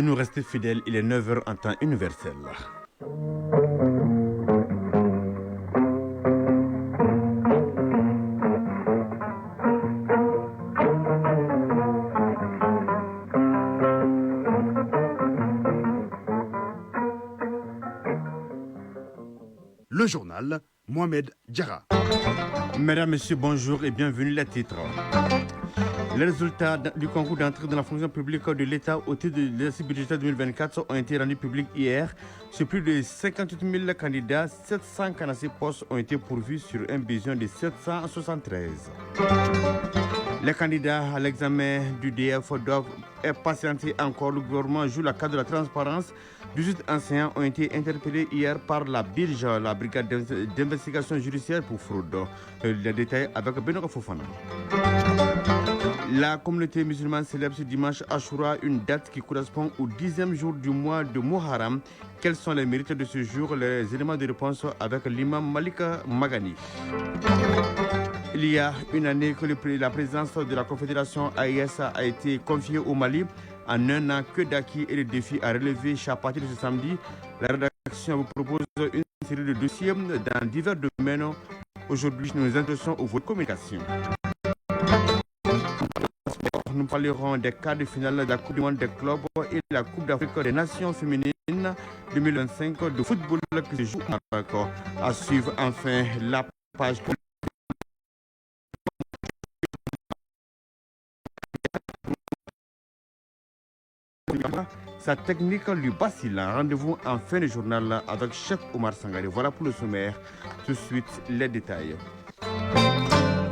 Nous restez fidèles, il est 9 h en temps universel. Le journal, Mohamed Diarra. Mesdames, Messieurs, bonjour et bienvenue les titres. Les résultats du concours d'entrée dans la fonction publique de l'État au titre de l'exercice budgétaire 2024 ont été rendus publics hier. Sur plus de 58 000 candidats, 746 postes ont été pourvus sur un besoin de 773. Les candidats à l'examen du DF doivent patienter encore. Le gouvernement joue la carte de la transparence. 18 enseignants ont été interpellés hier par la BIRJ, la brigade d'investigation judiciaire pour fraude. Les détails avec Benoît Fofana. La communauté musulmane célèbre ce dimanche Ashura, une date qui correspond au 10e jour du mois de Muharram. Quels sont les mérites de ce jour? Les éléments de réponse avec l'imam Malika Magani. Il y a une année que la présidence de la Confédération AES a été confiée au Mali. En un an, que d'acquis et de défis à relever chaque partir de ce samedi. La rédaction vous propose une série de dossiers dans divers domaines. Aujourd'hui, nous nous intéressons aux voies de communication. Nous parlerons des quarts de finale de la Coupe du monde des clubs et la Coupe d'Afrique des Nations féminines 2025 de football qui se joue à Maroc. À suivre enfin la page. Sa technique lui vacille. Rendez-vous en fin de journal avec Chef Omar Sangare. Voilà pour le sommaire. Tout de suite, les détails.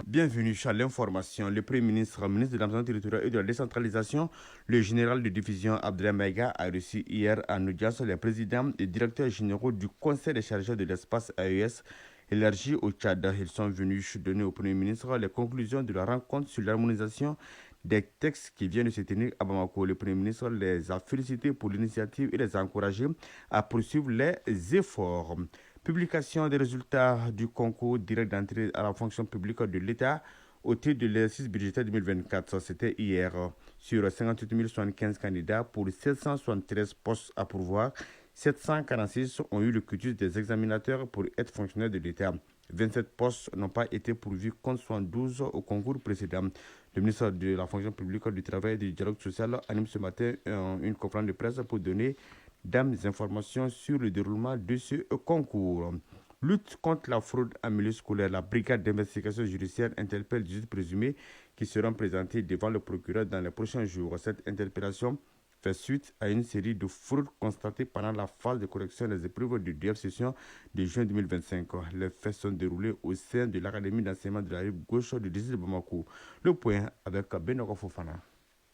Bienvenue à l'information. Le Premier ministre, ministre de l'aménagement territorial et de la décentralisation, le général de division Abdoulaye Maïga a reçu hier en audience les présidents et directeurs généraux du Conseil des chargeurs de l'espace AES élargi au Tchad. Ils sont venus donner au Premier ministre les conclusions de la rencontre sur l'harmonisation des textes qui viennent de se tenir à Bamako. Le Premier ministre les a félicités pour l'initiative et les a encouragés à poursuivre les efforts. Publication des résultats du concours direct d'entrée à la fonction publique de l'État au titre de l'exercice budgétaire 2024. C'était hier. Sur 58 075 candidats pour 773 postes à pourvoir, 746 ont eu le quitus des examinateurs pour être fonctionnaires de l'État. 27 postes n'ont pas été pourvus contre 72 au concours précédent. Le ministre de la fonction publique, du travail et du dialogue social anime ce matin une conférence de presse pour donner des informations sur le déroulement de ce concours. Lutte contre la fraude en milieu scolaire. La brigade d'investigation judiciaire interpelle 18 présumés qui seront présentés devant le procureur dans les prochains jours. Cette interpellation fait suite à une série de fraudes constatées pendant la phase de correction des épreuves du DF session de juin 2025. Les faits sont déroulés au sein de l'Académie d'enseignement de la rive gauche du district de Bamako. Le point avec Benoît Fofana.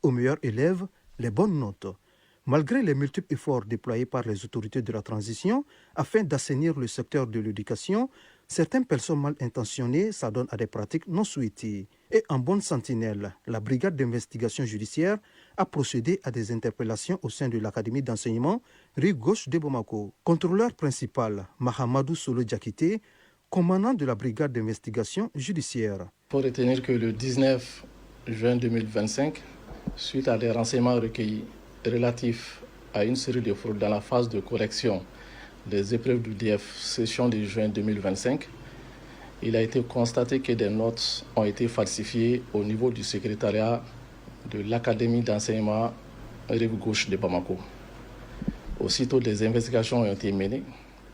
Aux meilleurs élèves, les bonnes notes. Malgré les multiples efforts déployés par les autorités de la transition afin d'assainir le secteur de l'éducation, certaines personnes mal intentionnées s'adonnent à des pratiques non souhaitées. Et en bonne sentinelle, la brigade d'investigation judiciaire a procédé à des interpellations au sein de l'Académie d'enseignement rive gauche de Bamako. Contrôleur principal, Mahamadou Solo Diakité, commandant de la brigade d'investigation judiciaire. Il faut retenir que le 19 juin 2025, suite à des renseignements recueillis relatifs à une série de fraudes dans la phase de correction des épreuves du DF session de juin 2025, il a été constaté que des notes ont été falsifiées au niveau du secrétariat de l'Académie d'enseignement rive gauche de Bamako. Aussitôt, des investigations ont été menées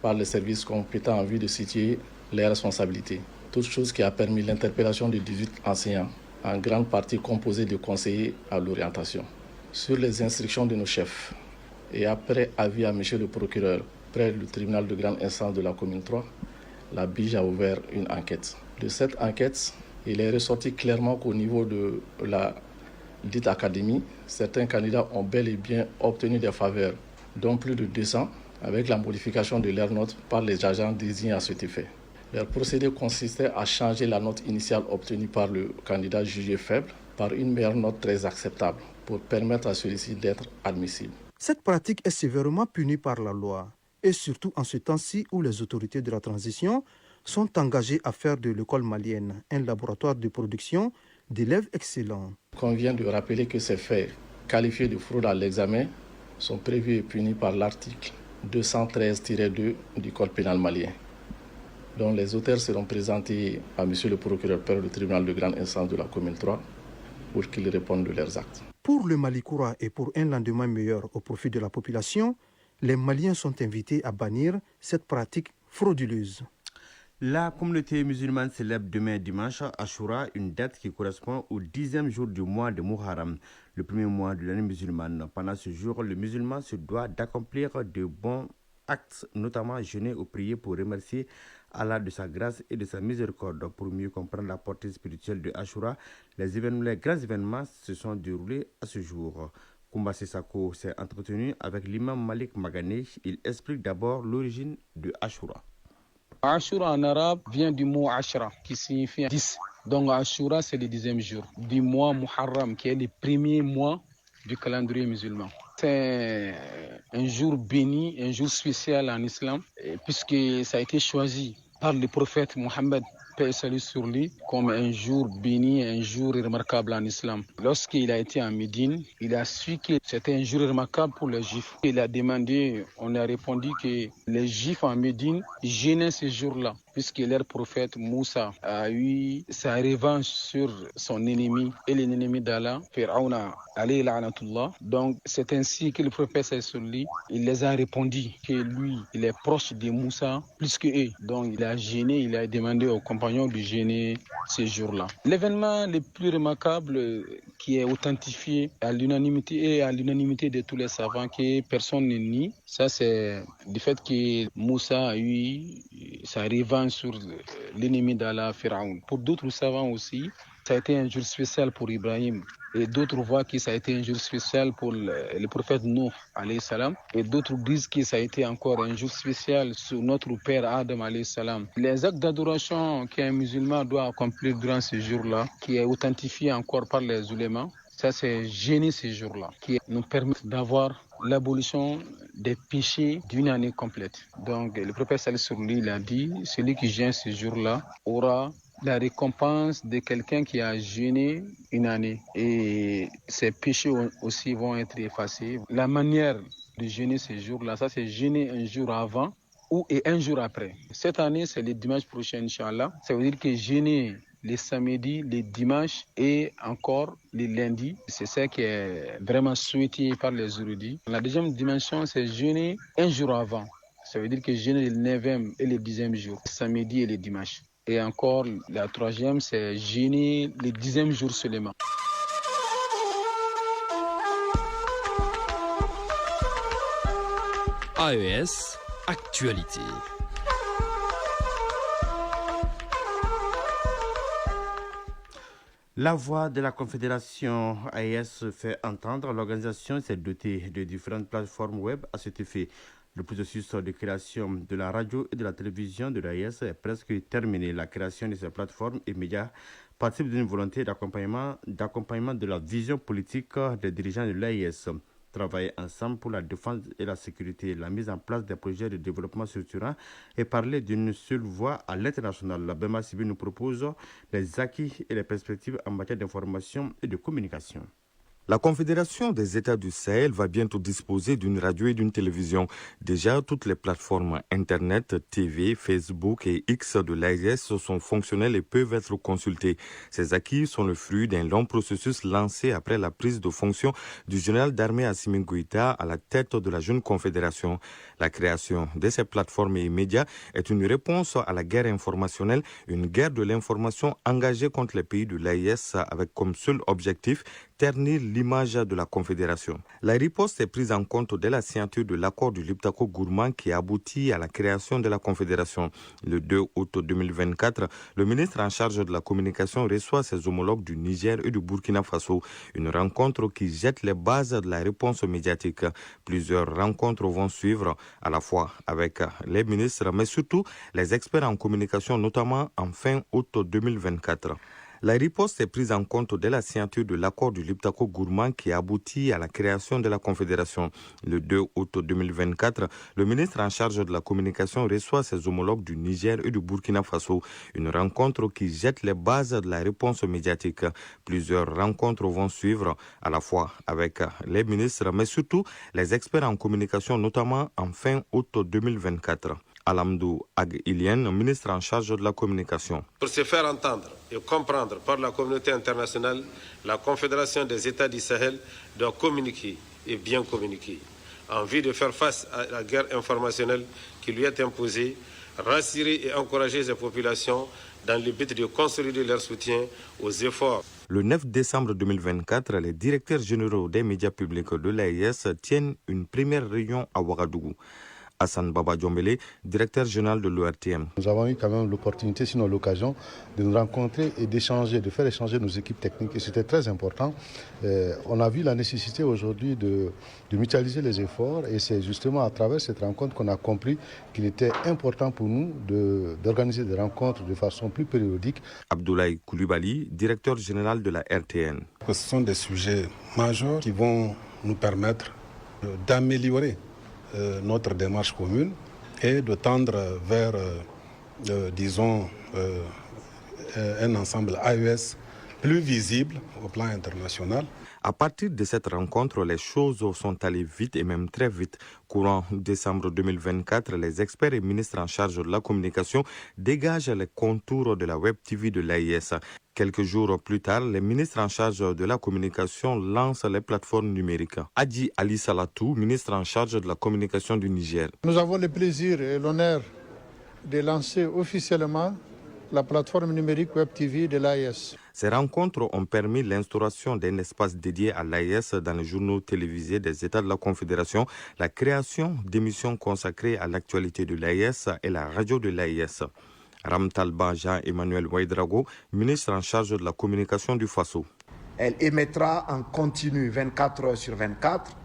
par les services compétents en vue de situer les responsabilités. Toute chose qui a permis l'interpellation de 18 enseignants, en grande partie composés de conseillers à l'orientation. Sur les instructions de nos chefs et après avis à M. le procureur près du tribunal de grande instance de la commune 3, la BIJ a ouvert une enquête. De cette enquête, il est ressorti clairement qu'au niveau de la dite académie, certains candidats ont bel et bien obtenu des faveurs, dont plus de 200, avec la modification de leurs notes par les agents désignés à cet effet. Leur procédé consistait à changer la note initiale obtenue par le candidat jugé faible par une meilleure note très acceptable pour permettre à celui-ci d'être admissible. Cette pratique est sévèrement punie par la loi, et surtout en ce temps-ci où les autorités de la transition sont engagées à faire de l'école malienne un laboratoire de production d'élèves excellents. Il convient de rappeler que ces faits qualifiés de fraude à l'examen sont prévus et punis par l'article 213-2 du Code pénal malien, dont les auteurs seront présentés à M. le procureur père du tribunal de grande instance de la commune 3 pour qu'ils répondent de leurs actes. Pour le Mali courant et pour un lendemain meilleur au profit de la population, les Maliens sont invités à bannir cette pratique frauduleuse. La communauté musulmane célèbre demain dimanche Ashura, une date qui correspond au 10e jour du mois de Muharram, le premier mois de l'année musulmane. Pendant ce jour, le musulman se doit d'accomplir de bons actes, notamment jeûner ou prier pour remercier Allah de sa grâce et de sa miséricorde. Pour mieux comprendre la portée spirituelle de Ashura, les grands événements se sont déroulés à ce jour. Koumba Sissako s'est entretenu avec l'imam Malik Magané. Il explique d'abord l'origine de Ashura. Ashura en arabe vient du mot Ashra qui signifie 10. Donc Ashura c'est le 10e jour du mois Muharram qui est le premier mois du calendrier musulman. C'est un jour béni, un jour spécial en islam puisque ça a été choisi par le prophète Mohammed, paix et salut sur lui, comme un jour béni, un jour remarquable en islam. Lorsqu'il a été en Médine, il a su que c'était un jour remarquable pour les Juifs. Il a demandé, on a répondu que les Juifs en Médine gênaient ce jour-là, puisque leur prophète Moussa a eu sa revanche sur son ennemi et l'ennemi d'Allah, Pharaon alayhi la'natullah. Donc c'est ainsi que le prophète sallallahu, il les a répondu que lui, il est proche de Moussa plus que eux. Donc il a gêné, il a demandé aux compagnons de gêner ce jour-là. L'événement le plus remarquable qui est authentifié à l'unanimité et à l'unanimité de tous les savants que personne ne nie, ça c'est du fait que Moussa a eu sa revanche sur l'ennemi d'Allah, Pharaon. Pour d'autres savants aussi, ça a été un jour spécial pour Ibrahim. Et d'autres voient que ça a été un jour spécial pour le prophète Nuh, alayhi salam. Et d'autres disent que ça a été encore un jour spécial sur notre père Adam, alayhi salam. Les actes d'adoration qu'un musulman doit accomplir durant ce jour-là, qui est authentifié encore par les ulémas, ça c'est gêner ce jour-là, qui nous permet d'avoir l'abolition des péchés d'une année complète. Donc le prophète sallallahu alayhi wa sallam, il a dit, celui qui gêne ce jour-là aura la récompense de quelqu'un qui a jeûné une année. Et ses péchés aussi vont être effacés. La manière de jeûner ces jours-là, ça c'est jeûner un jour avant et un jour après. Cette année, c'est le dimanche prochain, Inch'Allah. Ça veut dire que jeûner les samedis, les dimanches et encore les lundis. C'est ça qui est vraiment souhaité par les érudits. La deuxième dimension, c'est jeûner un jour avant. Ça veut dire que jeûner le 9e et le 10e jour, samedi et le dimanche. Et encore, la troisième, c'est jeûner le 10e jour seulement. AES, actualité. La voix de la Confédération AES se fait entendre. L'organisation s'est dotée de différentes plateformes web à cet effet. Le processus de création de la radio et de la télévision de l'AES est presque terminé. La création de ces plateformes et médias participe d'une volonté d'accompagnement de la vision politique des dirigeants de l'AES. Travailler ensemble pour la défense et la sécurité, la mise en place des projets de développement structurant et parler d'une seule voix à l'international. La Bema Sibi nous propose les acquis et les perspectives en matière d'information et de communication. La Confédération des États du Sahel va bientôt disposer d'une radio et d'une télévision. Déjà, toutes les plateformes Internet, TV, Facebook et X de l'AES sont fonctionnelles et peuvent être consultées. Ces acquis sont le fruit d'un long processus lancé après la prise de fonction du général d'armée Assimi Goïta à la tête de la jeune Confédération. La création de ces plateformes et médias est une réponse à la guerre informationnelle, une guerre de l'information engagée contre les pays de l'AES avec comme seul objectif ternir l'image de la Confédération. La riposte est prise en compte dès la signature de l'accord du Liptako-Gourmand qui aboutit à la création de la Confédération. Le 2 août 2024, le ministre en charge de la communication reçoit ses homologues du Niger et du Burkina Faso. Une rencontre qui jette les bases de la réponse médiatique. Plusieurs rencontres vont suivre, à la fois avec les ministres, mais surtout les experts en communication, notamment en fin août 2024. La riposte est prise en compte dès la signature de l'accord du Liptako-Gourma qui aboutit à la création de la Confédération. Le 2 août 2024, le ministre en charge de la communication reçoit ses homologues du Niger et du Burkina Faso. Une rencontre qui jette les bases de la réponse médiatique. Plusieurs rencontres vont suivre, à la fois avec les ministres, mais surtout les experts en communication, notamment en fin août 2024. Alamdou Ag-Ilien, ministre en charge de la communication. Pour se faire entendre et comprendre par la communauté internationale, la Confédération des États du Sahel doit communiquer et bien communiquer en vue de faire face à la guerre informationnelle qui lui est imposée, rassurer et encourager ses populations dans le but de consolider leur soutien aux efforts. Le 9 décembre 2024, les directeurs généraux des médias publics de l'AES tiennent une première réunion à Ouagadougou. Hassan Baba Diombele, directeur général de l'ORTM. Nous avons eu quand même l'opportunité, sinon l'occasion, de nous rencontrer et d'échanger, de faire échanger nos équipes techniques. Et c'était très important. On a vu la nécessité aujourd'hui de mutualiser les efforts. Et c'est justement à travers cette rencontre qu'on a compris qu'il était important pour nous d'organiser des rencontres de façon plus périodique. Abdoulaye Koulibaly, directeur général de la RTN. Ce sont des sujets majeurs qui vont nous permettre d'améliorer notre démarche commune et de tendre vers, disons, un ensemble AES plus visible au plan international. À partir de cette rencontre, les choses sont allées vite et même très vite. Courant décembre 2024, les experts et ministres en charge de la communication dégagent les contours de la Web TV de l'AIS. Quelques jours plus tard, les ministres en charge de la communication lancent les plateformes numériques. Adji Ali Salatou, ministre en charge de la communication du Niger. Nous avons le plaisir et l'honneur de lancer officiellement la plateforme numérique Web TV de l'AIS. Ces rencontres ont permis l'instauration d'un espace dédié à l'AIS dans les journaux télévisés des États de la Confédération, la création d'émissions consacrées à l'actualité de l'AIS et la radio de l'AIS. Ramtalba Jean-Emmanuel Ouedraogo, ministre en charge de la communication du Faso. Elle émettra en continu 24 heures sur 24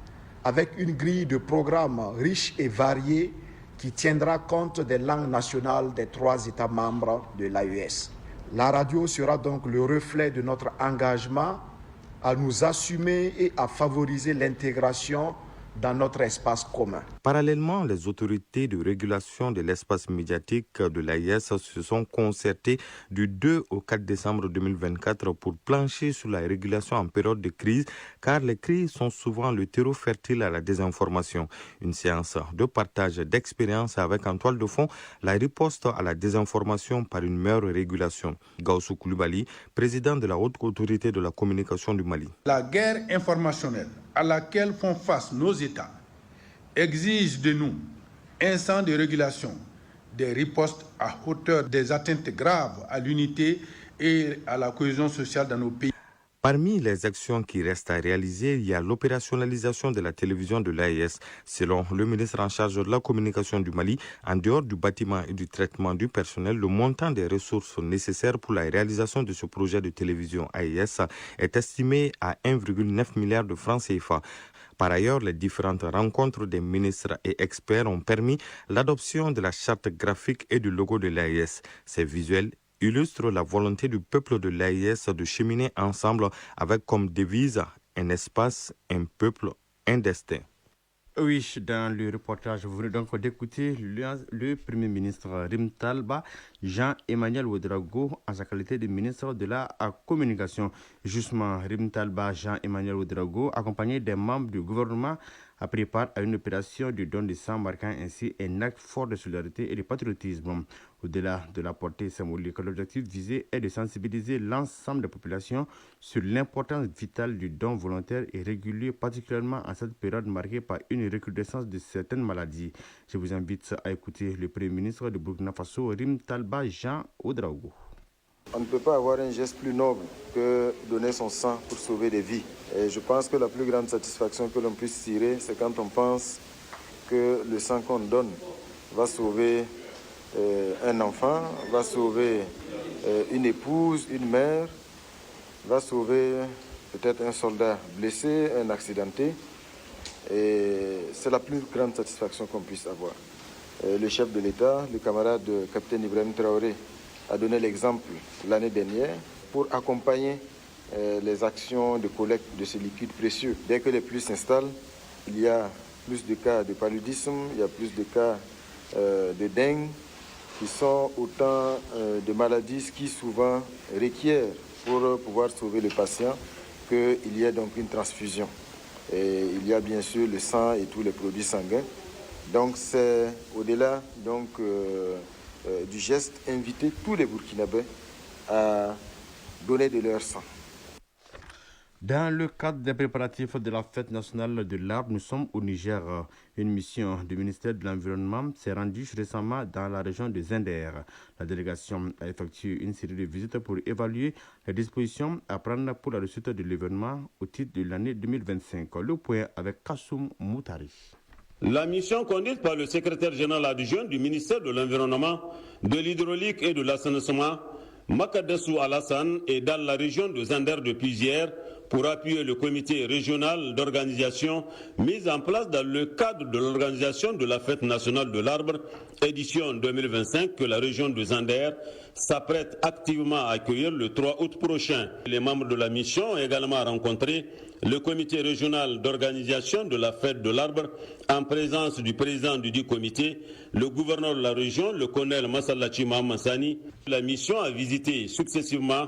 avec une grille de programmes riche et variée qui tiendra compte des langues nationales des 3 États membres de l'AES. La radio sera donc le reflet de notre engagement à nous assumer et à favoriser l'intégration dans notre espace commun. Parallèlement, les autorités de régulation de l'espace médiatique de l'AIS se sont concertées du 2 au 4 décembre 2024 pour plancher sur la régulation en période de crise, car les crises sont souvent le terreau fertile à la désinformation. Une séance de partage d'expériences avec en toile de fond la riposte à la désinformation par une meilleure régulation. Gaussou Koulibaly, président de la Haute Autorité de la Communication du Mali. La guerre informationnelle à laquelle font face nos États exige de nous un sens de régulation, des ripostes à hauteur des atteintes graves à l'unité et à la cohésion sociale dans nos pays. Parmi les actions qui restent à réaliser, il y a l'opérationnalisation de la télévision de l'AES. Selon le ministre en charge de la communication du Mali, en dehors du bâtiment et du traitement du personnel, le montant des ressources nécessaires pour la réalisation de ce projet de télévision AES est estimé à 1,9 milliard de francs CFA. Par ailleurs, les différentes rencontres des ministres et experts ont permis l'adoption de la charte graphique et du logo de l'AES. Ces visuels illustre la volonté du peuple de l'AIS de cheminer ensemble avec comme devise un espace, un peuple, un destin. Oui, dans le reportage, vous venez donc d'écouter le Premier ministre Rimtalba, Jean-Emmanuel Ouedraogo, en sa qualité de ministre de la Communication. Justement, Rimtalba, Jean-Emmanuel Ouedraogo, accompagné des membres du gouvernement, a pris part à une opération de don de sang marquant ainsi un acte fort de solidarité et de patriotisme. Au-delà de la portée symbolique, l'objectif visé est de sensibiliser l'ensemble des populations sur l'importance vitale du don volontaire et régulier, particulièrement en cette période marquée par une recrudescence de certaines maladies. Je vous invite à écouter le Premier ministre de Burkina Faso, Rimtalba Jean Ouedraogo. On ne peut pas avoir un geste plus noble que donner son sang pour sauver des vies. Et je pense que la plus grande satisfaction que l'on puisse tirer, c'est quand on pense que le sang qu'on donne va sauver un enfant, va sauver une épouse, une mère, va sauver peut-être un soldat blessé, un accidenté. Et c'est la plus grande satisfaction qu'on puisse avoir. Le chef de l'État, le camarade capitaine Ibrahim Traoré, a donné l'exemple l'année dernière pour accompagner les actions de collecte de ces liquides précieux. Dès que les pluies s'installent, il y a plus de cas de paludisme, il y a plus de cas de dengue, qui sont autant de maladies qui souvent requièrent pour pouvoir sauver le patient qu'il y ait donc une transfusion. Et il y a bien sûr le sang et tous les produits sanguins. Donc c'est au-delà du geste, inviter tous les Burkinabés à donner de leur sang. Dans le cadre des préparatifs de la fête nationale de l'arbre, nous sommes au Niger. Une mission du ministère de l'Environnement s'est rendue récemment dans la région de Zender. La délégation a effectué une série de visites pour évaluer les dispositions à prendre pour la réussite de l'événement au titre de l'année 2025. Le point avec Kassoum Moutari. La mission conduite par le secrétaire général adjoint du ministère de l'Environnement, de l'Hydraulique et de l'Assainissement, Makadessou Alassane, est dans la région de Zender depuis hier pour appuyer le comité régional d'organisation mis en place dans le cadre de l'organisation de la fête nationale de l'arbre, édition 2025, que la région de Zender s'apprête activement à accueillir le 3 août prochain. Les membres de la mission ont également rencontré le comité régional d'organisation de la fête de l'arbre en présence du président du dit comité, le gouverneur de la région, le colonel Masallachi Mahamassani. La mission a visité successivement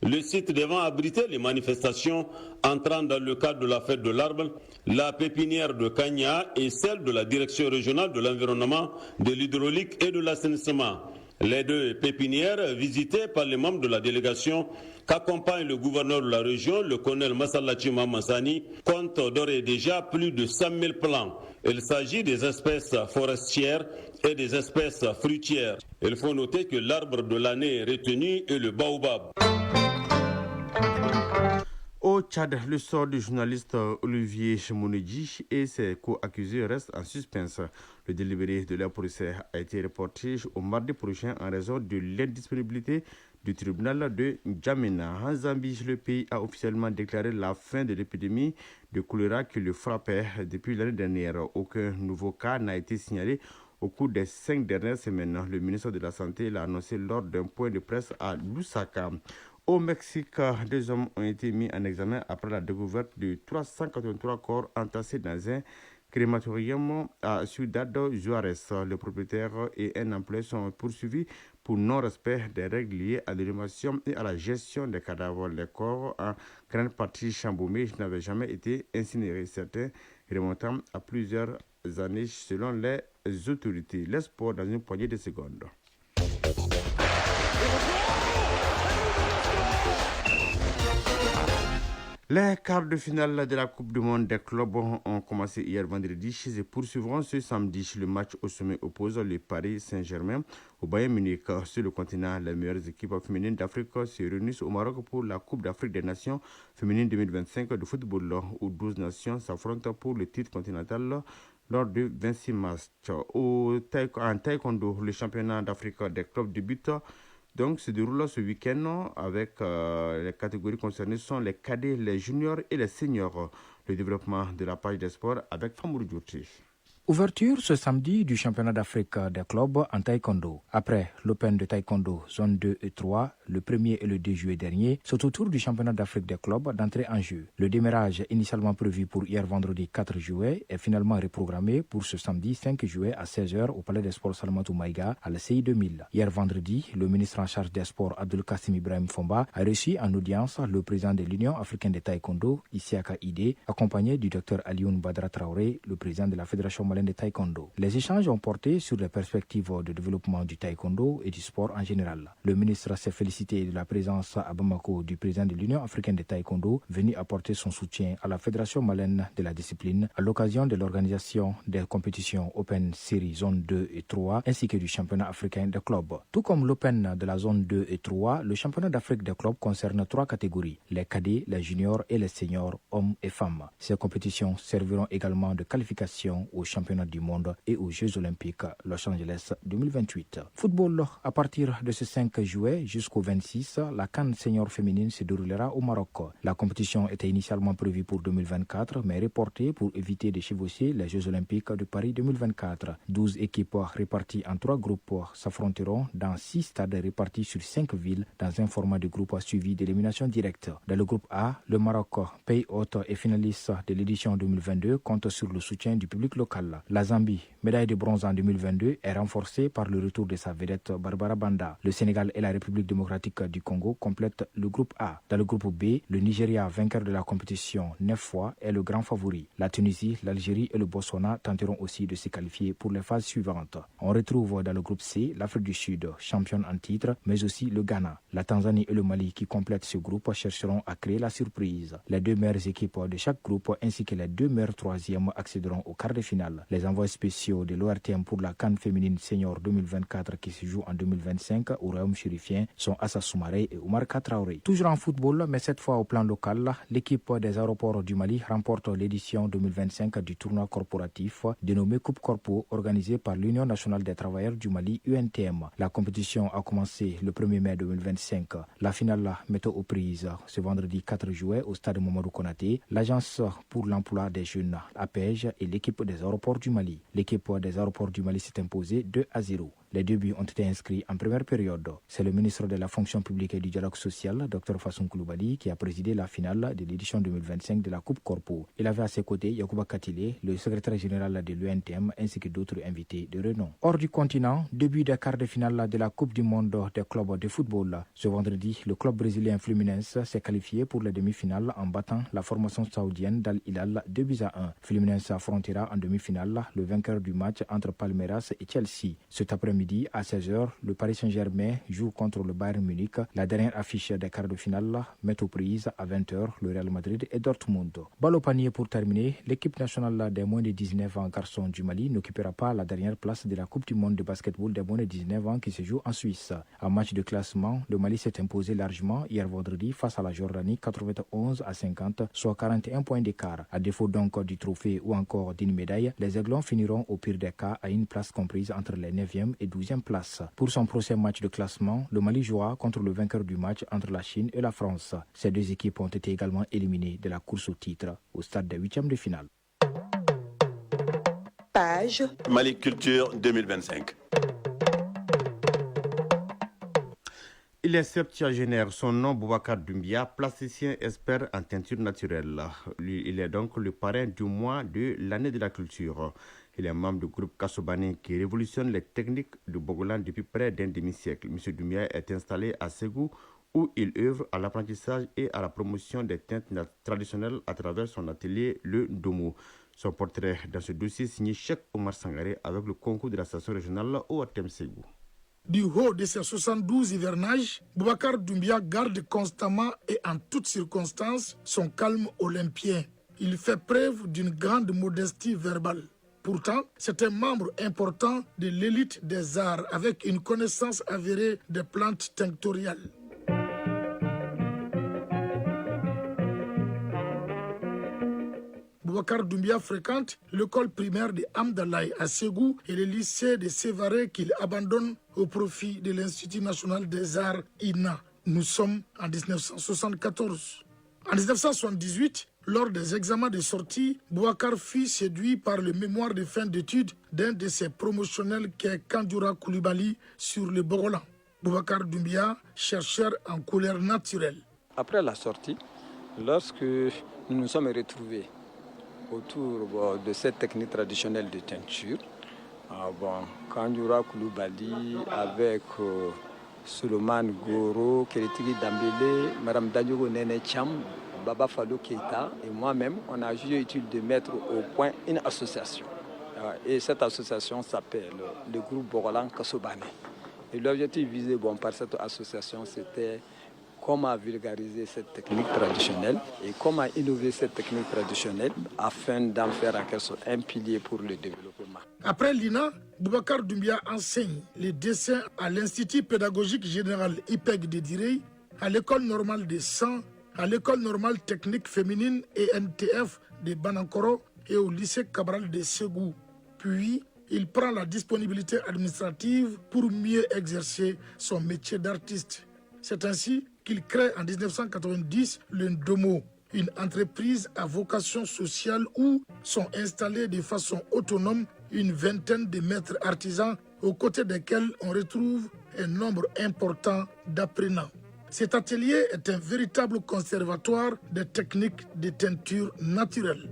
le site devant abriter les manifestations entrant dans le cadre de la fête de l'arbre, la pépinière de Kanya et celle de la direction régionale de l'environnement, de l'hydraulique et de l'assainissement. Les deux pépinières visitées par les membres de la délégation qu'accompagne le gouverneur de la région, le colonel Masallachi Mahamassani, comptent d'ores et déjà plus de 100 000 plants. Il s'agit des espèces forestières et des espèces fruitières. Il faut noter que l'arbre de l'année retenu est le baobab. Au Tchad, le sort du journaliste Olivier Chemounedji et ses co-accusés reste en suspens. Le délibéré de leur procès a été reporté au mardi prochain en raison de l'indisponibilité du tribunal de N'Djamena. En Zambie, le pays a officiellement déclaré la fin de l'épidémie de choléra qui le frappait depuis l'année dernière. Aucun nouveau cas n'a été signalé au cours des 5 dernières semaines. Le ministre de la Santé l'a annoncé lors d'un point de presse à Lusaka. Au Mexique, 2 hommes ont été mis en examen après la découverte de 383 corps entassés dans un crématorium à Ciudad Juárez. Le propriétaire et un employé sont poursuivis pour non-respect des règles liées à l'inhumation et à la gestion des cadavres. Les corps, en grande partie chamboumés, n'avaient jamais été incinérés. Certains remontant à plusieurs années selon les autorités. Les sports dans une poignée de secondes. Les quarts de finale de la Coupe du Monde des clubs ont commencé hier vendredi et poursuivront ce samedi. Le match au sommet oppose le Paris Saint-Germain au Bayern Munich. Sur le continent, les meilleures équipes féminines d'Afrique se réunissent au Maroc pour la Coupe d'Afrique des Nations féminines 2025 de football, où 12 nations s'affrontent pour le titre continental lors de 26 matchs. En taekwondo, le championnat d'Afrique des clubs débute. Donc, se déroule ce week-end avec les catégories concernées sont les cadets, les juniors et les seniors. Le développement de la page des sports avec Famour Djouti. Ouverture ce samedi du championnat d'Afrique des clubs en taekwondo. Après l'Open de taekwondo zone 2 et 3, le 1er et le 2 juillet dernier, c'est au tour du championnat d'Afrique des clubs d'entrer en jeu. Le démarrage initialement prévu pour hier vendredi 4 juillet est finalement reprogrammé pour ce samedi 5 juillet à 16h au Palais des Sports Salamatou Maïga à la CI 2000. Hier vendredi, le ministre en charge des sports Abdul Kassim Ibrahim Fomba a reçu en audience le président de l'Union africaine de taekwondo, Isiaka Ide, accompagné du Dr Alioune Badra Traoré, le président de la Fédération malienne de taekwondo. Les échanges ont porté sur les perspectives de développement du taekwondo et du sport en général. Le ministre s'est félicité de la présence à Bamako du président de l'Union africaine de taekwondo, venu apporter son soutien à la Fédération malienne de la discipline à l'occasion de l'organisation des compétitions Open Series Zone 2 et 3 ainsi que du championnat africain des clubs. Tout comme l'Open de la Zone 2 et 3, le championnat d'Afrique des clubs concerne 3 catégories, les cadets, les juniors et les seniors, hommes et femmes. Ces compétitions serviront également de qualification au championnat championnats du monde et aux Jeux olympiques Los Angeles 2028. Football, à partir de ce 5 juillet jusqu'au 26, la CAN senior féminine se déroulera au Maroc. La compétition était initialement prévue pour 2024, mais reportée pour éviter de chevaucher les Jeux olympiques de Paris 2024. 12 équipes réparties en 3 groupes s'affronteront dans 6 stades répartis sur 5 villes dans un format de groupe suivi d'élimination directe. Dans le groupe A, le Maroc, pays hôte et finaliste de l'édition 2022, compte sur le soutien du public local. La Zambie, médaille de bronze en 2022, est renforcée par le retour de sa vedette Barbara Banda. Le Sénégal et la République démocratique du Congo complètent le groupe A. Dans le groupe B, le Nigeria, vainqueur de la compétition 9 fois, est le grand favori. La Tunisie, l'Algérie et le Botswana tenteront aussi de se qualifier pour les phases suivantes. On retrouve dans le groupe C l'Afrique du Sud, championne en titre, mais aussi le Ghana. La Tanzanie et le Mali qui complètent ce groupe chercheront à créer la surprise. Les 2 meilleures équipes de chaque groupe ainsi que les 2 meilleurs troisièmes accéderont au quart de finale. Les envois spéciaux de l'ORTM pour la CAN féminine senior 2024 qui se joue en 2025 au Royaume chérifien sont Assa Soumaré et Oumar Katraoré. Toujours en football, mais cette fois au plan local, l'équipe des aéroports du Mali remporte l'édition 2025 du tournoi corporatif dénommé Coupe Corpo organisé par l'Union nationale des travailleurs du Mali UNTM. La compétition a commencé le 1er mai 2025. La finale met aux prises ce vendredi 4 juillet au stade Mamadou Konaté, l'agence pour l'emploi des jeunes APEJ et l'équipe des aéroports du Mali. L'équipe des aéroports du Mali s'est imposée 2-0. Les 2 buts ont été inscrits en première période. C'est le ministre de la fonction publique et du dialogue social, Dr Fassoum Koulibaly, qui a présidé la finale de l'édition 2025 de la Coupe Corpo. Il avait à ses côtés Yacouba Katile, le secrétaire général de l'UNTM, ainsi que d'autres invités de renom. Hors du continent, début des quarts de finale de la Coupe du monde des clubs de football. Ce vendredi, le club brésilien Fluminense s'est qualifié pour les demi-finales en battant la formation saoudienne d'Al Hilal 2-1. Fluminense affrontera en demi-finale le vainqueur du match entre Palmeiras et Chelsea. Cet après-midi, à 16h, le Paris Saint-Germain joue contre le Bayern Munich. La dernière affiche des quarts de finale met aux prises à 20h le Real Madrid et Dortmund. Balle au panier pour terminer, l'équipe nationale des moins de 19 ans garçons du Mali n'occupera pas la dernière place de la Coupe du monde de basketball des moins de 19 ans qui se joue en Suisse. En match de classement, le Mali s'est imposé largement hier vendredi face à la Jordanie 91-50, soit 41 points d'écart. À défaut donc du trophée ou encore d'une médaille, les Aiglons finiront au pire des cas à une place comprise entre les 9e et 12e places. Pour son prochain match de classement, le Mali jouera contre le vainqueur du match entre la Chine et la France. Ces 2 équipes ont été également éliminées de la course au titre au stade des 8e de finale. Page Mali Culture 2025. Il est septuagénaire. Son nom, Boubacar Doumbia, plasticien expert en teinture naturelle. Il est donc le parrain du mois de l'année de la culture. Il est membre du groupe Kassobani qui révolutionne les techniques de Bogolan depuis près d'un demi-siècle. M. Doumbia est installé à Ségou où il œuvre à l'apprentissage et à la promotion des teintes traditionnelles à travers son atelier Le Domo. Son portrait dans ce dossier signé Cheikh Omar Sangaré avec le concours de la station régionale OATM Ségou. Du haut de ses 72 hivernages, Boubacar Doumbia garde constamment et en toutes circonstances son calme olympien. Il fait preuve d'une grande modestie verbale. Pourtant, c'est un membre important de l'élite des arts avec une connaissance avérée des plantes tinctoriales. Boubacar Doumbia fréquente l'école primaire de Amdalaï à Ségou et le lycée de Sévaré qu'il abandonne au profit de l'Institut national des arts INA. Nous sommes en 1974. En 1978, lors des examens de sortie, Boubacar fut séduit par le mémoire de fin d'études d'un de ses promotionnels qu'est Kandjoura Koulibaly sur le Bogolan. Boubacar Doumbia, chercheur en couleurs naturelles. Après la sortie, lorsque nous nous sommes retrouvés autour de cette technique traditionnelle de teinture, Kandjoura Koulibaly avec Suleiman Goro, Kéritigi Dambélé, Mme Dadiogo Nene Cham, Baba Fallou Keita et moi-même, on a jugé utile de mettre au point une association. Et cette association s'appelle le groupe Bogolan Kassobani. Et l'objectif visé par cette association, c'était comment vulgariser cette technique traditionnelle et comment innover cette technique traditionnelle afin d'en faire en quelque sorte un pilier pour le développement. Après l'INA, Boubacar Doumbia enseigne les dessins à l'Institut pédagogique général IPEG de Direy, à l'École normale des Sangs, à l'École normale technique féminine ENTF de Banankoro et au lycée Cabral de Ségou. puis il prend la disponibilité administrative pour mieux exercer son métier d'artiste. C'est ainsi qu'il crée en 1990 le Ndomo, une entreprise à vocation sociale où sont installés de façon autonome une vingtaine de maîtres artisans aux côtés desquels on retrouve un nombre important d'apprenants. Cet atelier est un véritable conservatoire des techniques de teinture naturelle.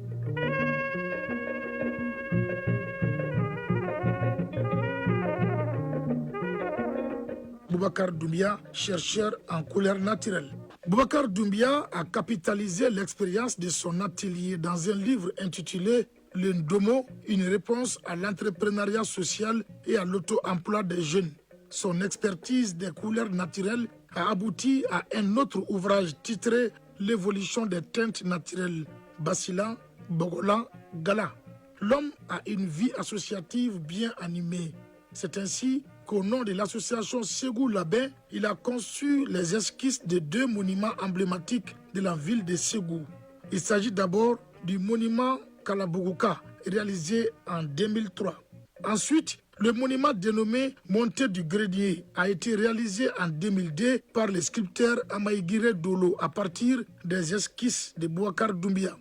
Boubacar Doumbia, chercheur en couleurs naturelles. Boubacar Doumbia a capitalisé l'expérience de son atelier dans un livre intitulé « Le Ndomo, une réponse à l'entrepreneuriat social et à l'auto-emploi des jeunes ». Son expertise des couleurs naturelles a abouti à un autre ouvrage titré « L'évolution des teintes naturelles, Basilan, Bogolan, Gala ». L'homme a une vie associative bien animée. C'est ainsi qu'au nom de l'association Ségou Labin, il a conçu les esquisses de 2 monuments emblématiques de la ville de Ségou. Il s'agit d'abord du monument Kalabougouka, réalisé en 2003. Ensuite, le monument dénommé Montée du Grenier a été réalisé en 2002 par le sculpteur Amaïgire Dolo à partir des esquisses de Boubacar Doumbia.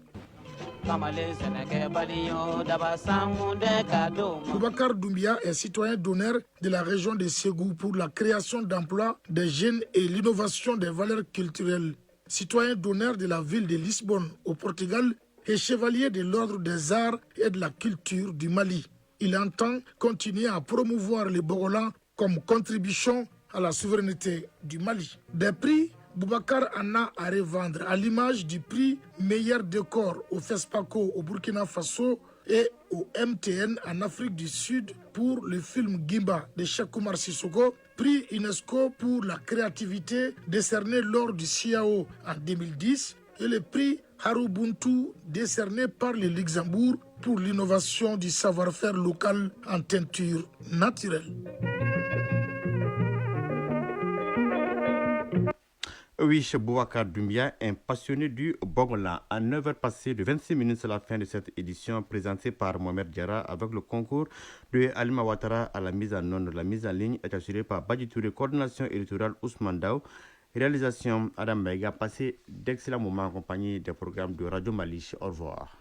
Boubacar Doumbia est citoyen d'honneur de la région de Ségou pour la création d'emplois des jeunes et l'innovation des valeurs culturelles. Citoyen d'honneur de la ville de Lisbonne au Portugal et chevalier de l'ordre des arts et de la culture du Mali. Il entend continuer à promouvoir les Bogolans comme contribution à la souveraineté du Mali. Des prix, Boubacar en a à revendre, à l'image du prix meilleur décor au FESPACO au Burkina Faso et au MTN en Afrique du Sud pour le film Gimba de Cheikh Oumar Sissoko, prix UNESCO pour la créativité décerné lors du CIAO en 2010 et le prix Harubuntu décerné par le Luxembourg pour l'innovation du savoir-faire local en teinture naturelle. Oui, chez Boubacar Doumbia, un passionné du Bogolan. À 9h passées de 26 minutes, c'est la fin de cette édition présentée par Mohamed Diarra avec le concours de Alima Ouattara à la mise en onde. La mise en ligne est assurée par Badji Touré, coordination électorale Ousmane Dao. Réalisation Adam Bega. Passez d'excellents moments en compagnie des programmes de Radio Mali. Au revoir.